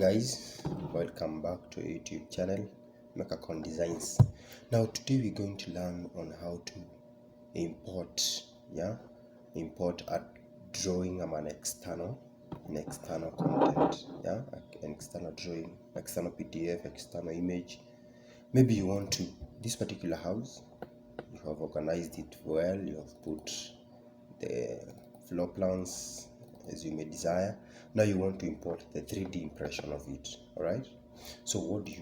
guys, welcome back to YouTube channel Mekacon Designs. Now today we're going to learn on how to import a drawing an external content, an external drawing, external PDF, external image. Maybe you want to, this particular house, you have organized it well, you have put the floor plans as you may desire. Now you want to import the 3D impression of it. All right, so what do?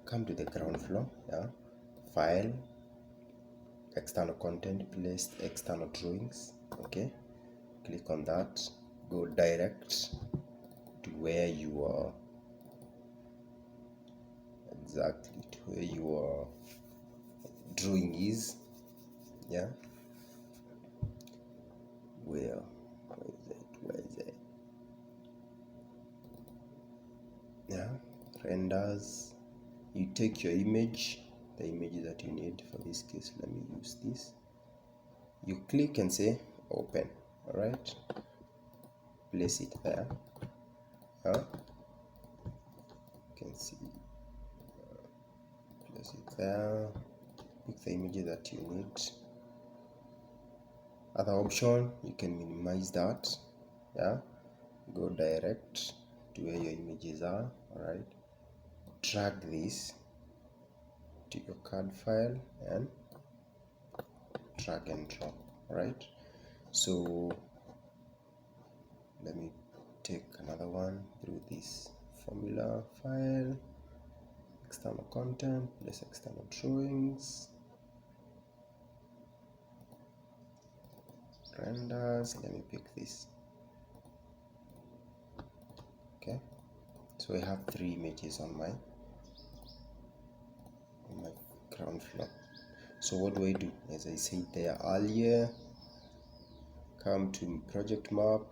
Come to the ground floor, file, external content, place external drawings. Okay, click on that, go direct to where you are, exactly to where your drawing is. Where is it? Renders. You take your image, the image that you need. For this case, let me use this. You click and say open. All right, place it there. You can see, place it there. Pick the image that you need. Other option, you can minimize that. Go direct to where your images are. All right, drag this to your CAD file and drag and drop. All right, so let me take another one through this formula file, external content, place external drawings, renders. Let me pick this. Okay, so I have 3 images on my ground floor. So what do I do? As I said there earlier, come to project map,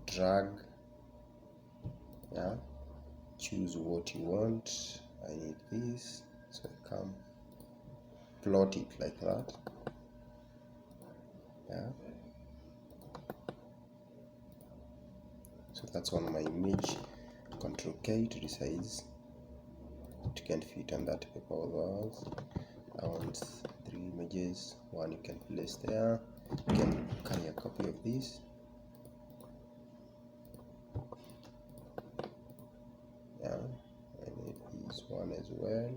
drag, choose what you want. I need this, so I come plot it like that. So that's on my image. Control K to resize. It can't fit on that paper otherwise. I want 3 images. One you can place there. You can carry a copy of this. I need this one as well.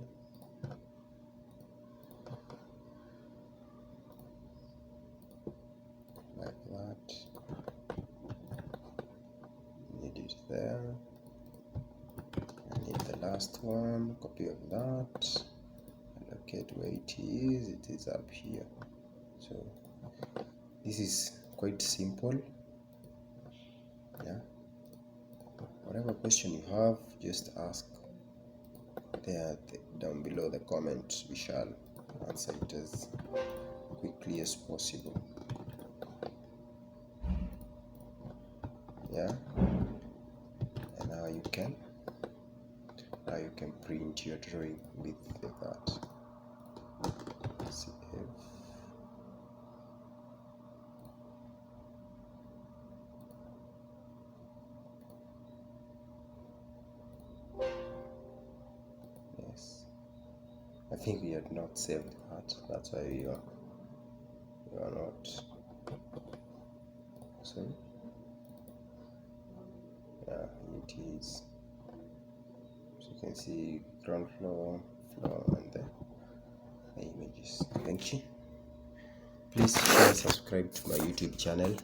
Like that. Need it there. I need the last one, copy of that. Allocate where it is up here. So this is quite simple. Whatever question you have, just ask there down below the comment. We shall answer it as quickly as possible. And now you can print your drawing with that. Save. Yes, I think we had not saved that. That's why you are not. Sorry. It is. So you can see ground floor, and the images. Thank you. Please share, subscribe to my YouTube channel.